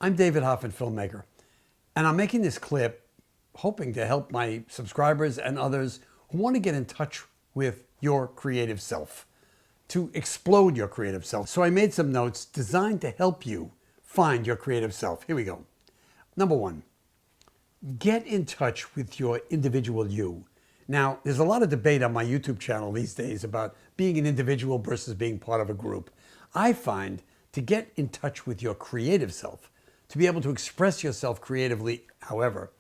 I'm David Hoffman, filmmaker, and I'm making this clip hoping to help my subscribers and others who want to get in touch with your creative self, to explode your creative self. So I made some notes designed to help you find your creative self. Here we go. Number one, get in touch with your individual you. Now, there's a lot of debate on my YouTube channel these days about being an individual versus being part of a group. I find to get in touch with your creative self, to be able to express yourself creatively, however,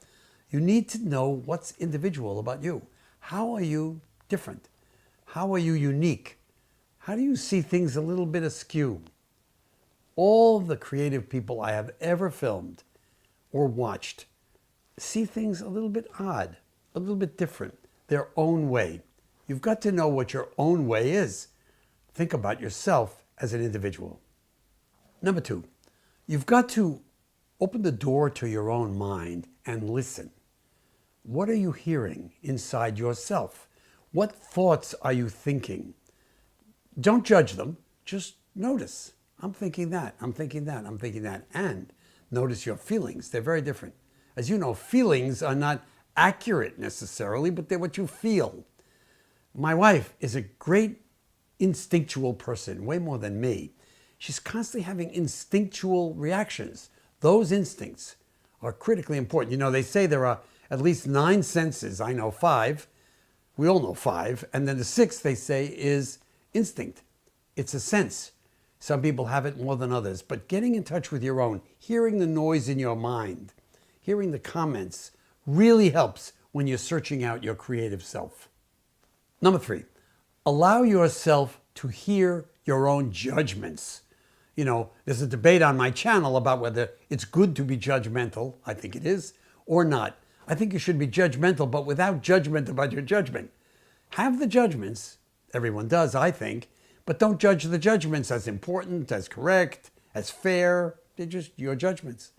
you need to know what's individual about you. How are you different? How are you unique? How do you see things a little bit askew? All the creative people I have ever filmed or watched see things a little bit odd, a little bit different, their own way. You've got to know what your own way is. Think about yourself as an individual. Number two, you've got to open the door to your own mind and listen. What are you hearing inside yourself? What thoughts are you thinking? Don't judge them, just notice. I'm thinking that, I'm thinking that, I'm thinking that. And notice your feelings. They're very different. As you know, feelings are not accurate necessarily, but they're what you feel. My wife is a great instinctual person, way more than me. She's constantly having instinctual reactions. Those instincts are critically important. You know, they say there are at least 9 senses. I know 5. We all know 5. And then the 6th, they say, is instinct. It's a sense. Some people have it more than others. But getting in touch with your own, hearing the noise in your mind, hearing the comments, really helps when you're searching out your creative self. Number 3, allow yourself to hear your own judgments. You know, there's a debate on my channel about whether it's good to be judgmental, I think it is, or not. I think you should be judgmental, but without judgment about your judgment. Have the judgments, everyone does, I think, but don't judge the judgments as important, as correct, as fair. They're just your judgments.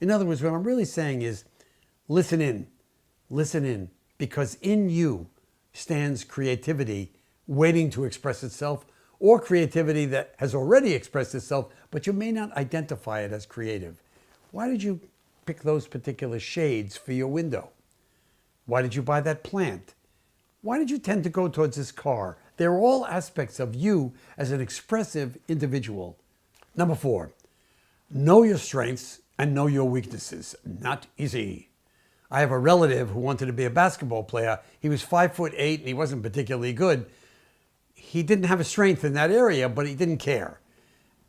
In other words, what I'm really saying is listen in, because in you stands creativity waiting to express itself, or creativity that has already expressed itself, but you may not identify it as creative. Why did you pick those particular shades for your window? Why did you buy that plant? Why did you tend to go towards this car? They're all aspects of you as an expressive individual. Number 4, know your strengths and know your weaknesses. Not easy. I have a relative who wanted to be a basketball player. He was 5'8" and he wasn't particularly good. He didn't have a strength in that area, but he didn't care.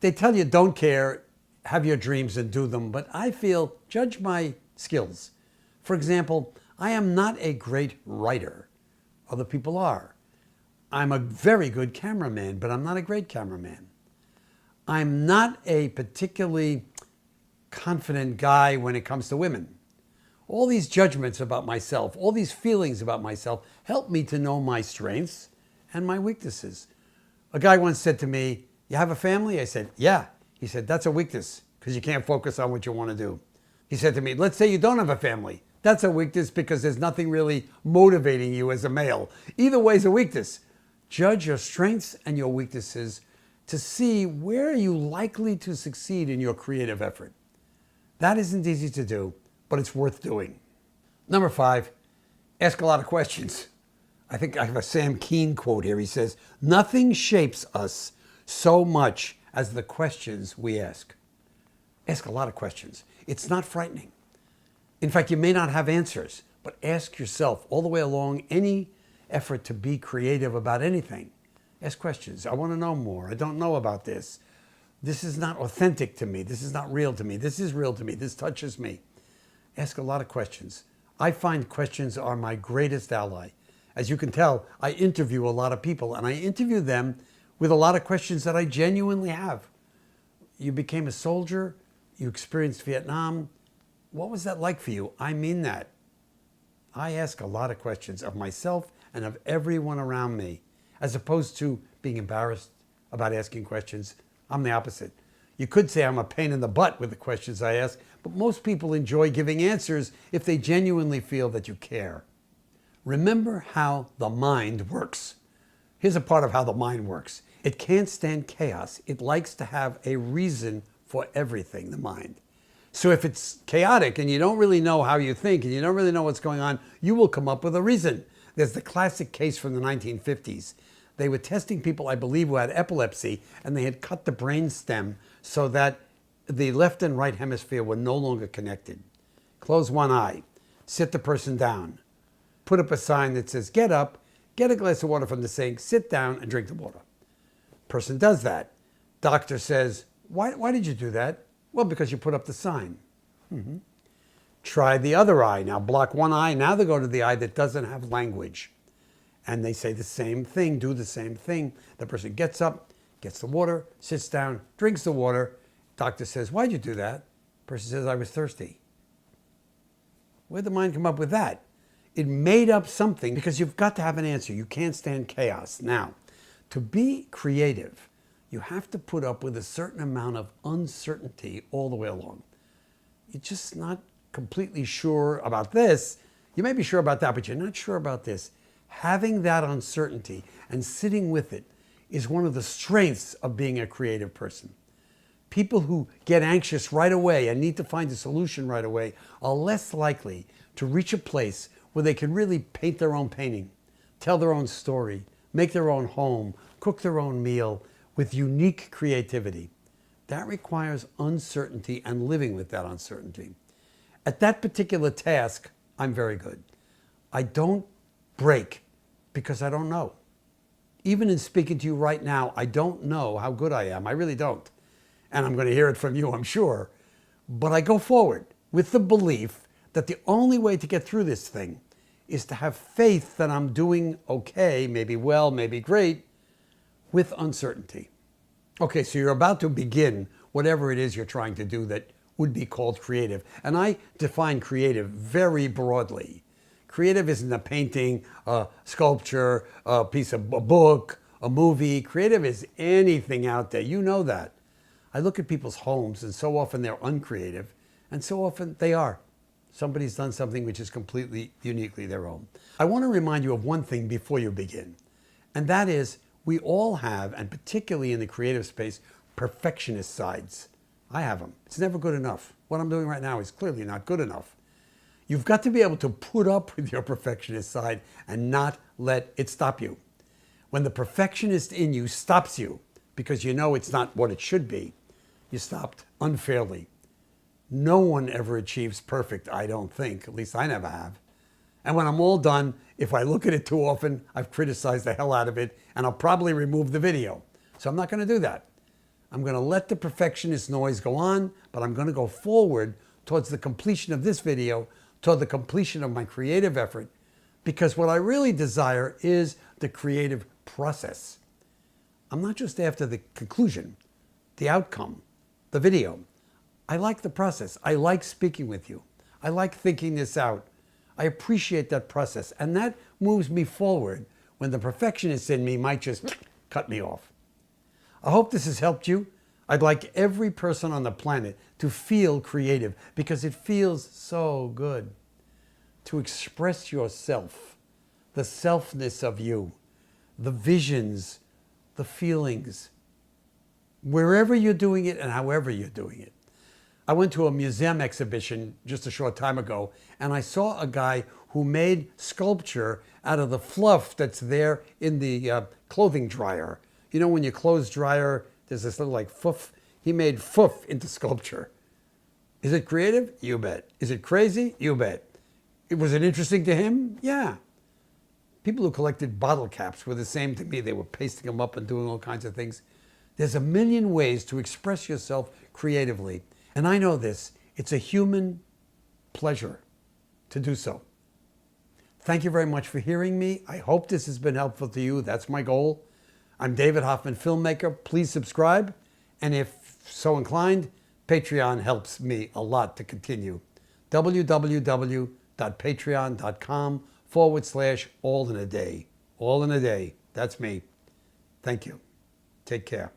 They tell you don't care, have your dreams and do them, but I feel judge my skills. For example, I am not a great writer. Other people are. I'm a very good cameraman, but I'm not a great cameraman. I'm not a particularly confident guy when it comes to women. All these judgments about myself, all these feelings about myself help me to know my strengths and my weaknesses. A guy once said to me, "You have a family?" I said, "Yeah." He said, "That's a weakness because you can't focus on what you want to do." He said to me, "Let's say you don't have a family. That's a weakness because there's nothing really motivating you as a male." Either way is a weakness. Judge your strengths and your weaknesses to see where are you likely to succeed in your creative effort. That isn't easy to do, but it's worth doing. Number 5, ask a lot of questions. I think I have a Sam Keen quote here. He says, "Nothing shapes us so much as the questions we ask." Ask a lot of questions. It's not frightening. In fact, you may not have answers, but ask yourself all the way along any effort to be creative about anything. Ask questions. I want to know more. I don't know about this. This is not authentic to me. This is not real to me. This is real to me. This touches me. Ask a lot of questions. I find questions are my greatest ally. As you can tell, I interview a lot of people, and I interview them with a lot of questions that I genuinely have. You became a soldier. You experienced Vietnam. What was that like for you? I mean that. I ask a lot of questions of myself and of everyone around me, as opposed to being embarrassed about asking questions. I'm the opposite. You could say I'm a pain in the butt with the questions I ask, but most people enjoy giving answers if they genuinely feel that you care. Remember how the mind works. Here's a part of how the mind works. It can't stand chaos. It likes to have a reason for everything, the mind. So if it's chaotic and you don't really know how you think and you don't really know what's going on, you will come up with a reason. There's the classic case from the 1950s. They were testing people, I believe, who had epilepsy, and they had cut the brain stem so that the left and right hemisphere were no longer connected. Close one eye, sit the person down, put up a sign that says, get up, get a glass of water from the sink, sit down and drink the water. Person does that. Doctor says, why did you do that? Well, because you put up the sign. Try the other eye. Now block one eye. Now they go to the eye that doesn't have language. And they say the same thing, do the same thing. The person gets up, gets the water, sits down, drinks the water. Doctor says, why'd you do that? Person says, I was thirsty. Where'd the mind come up with that? It made up something because you've got to have an answer. You can't stand chaos. Now, to be creative, you have to put up with a certain amount of uncertainty all the way along. You're just not completely sure about this. You may be sure about that, but you're not sure about this. Having that uncertainty and sitting with it is one of the strengths of being a creative person. People who get anxious right away and need to find a solution right away are less likely to reach a place where they can really paint their own painting, tell their own story, make their own home, cook their own meal with unique creativity. That requires uncertainty and living with that uncertainty. At that particular task, I'm very good. I don't break because I don't know. Even in speaking to you right now, I don't know how good I am. I really don't. And I'm going to hear it from you, I'm sure. But I go forward with the belief that the only way to get through this thing is to have faith that I'm doing okay, maybe well, maybe great, with uncertainty. Okay, so you're about to begin whatever it is you're trying to do that would be called creative. And I define creative very broadly. Creative isn't a painting, a sculpture, a piece of a book, a movie. Creative is anything out there. You know that. I look at people's homes, and so often they're uncreative, and so often they are. Somebody's done something which is completely, uniquely their own. I want to remind you of one thing before you begin, and that is we all have, and particularly in the creative space, perfectionist sides. I have them. It's never good enough. What I'm doing right now is clearly not good enough. You've got to be able to put up with your perfectionist side and not let it stop you. When the perfectionist in you stops you because you know it's not what it should be, you stopped unfairly. No one ever achieves perfect, I don't think. At least I never have. And when I'm all done, if I look at it too often, I've criticized the hell out of it, and I'll probably remove the video. So I'm not going to do that. I'm going to let the perfectionist noise go on, but I'm going to go forward towards the completion of this video, toward the completion of my creative effort, because what I really desire is the creative process. I'm not just after the conclusion, the outcome, the video. I like the process. I like speaking with you. I like thinking this out. I appreciate that process, and that moves me forward when the perfectionist in me might just cut me off. I hope this has helped you. I'd like every person on the planet to feel creative because it feels so good to express yourself, the selfness of you, the visions, the feelings, wherever you're doing it and however you're doing it. I went to a museum exhibition just a short time ago, and I saw a guy who made sculpture out of the fluff that's there in the clothing dryer. You know, when your clothes dryer, there's this little like foof. He made foof into sculpture. Is it creative? You bet. Is it crazy? You bet. Was it interesting to him? Yeah. People who collected bottle caps were the same to me. They were pasting them up and doing all kinds of things. There's a million ways to express yourself creatively. And I know this, it's a human pleasure to do so. Thank you very much for hearing me. I hope this has been helpful to you. That's my goal. I'm David Hoffman, filmmaker. Please subscribe. And if so inclined, Patreon helps me a lot to continue. www.patreon.com/all in a day. All in a day. That's me. Thank you. Take care.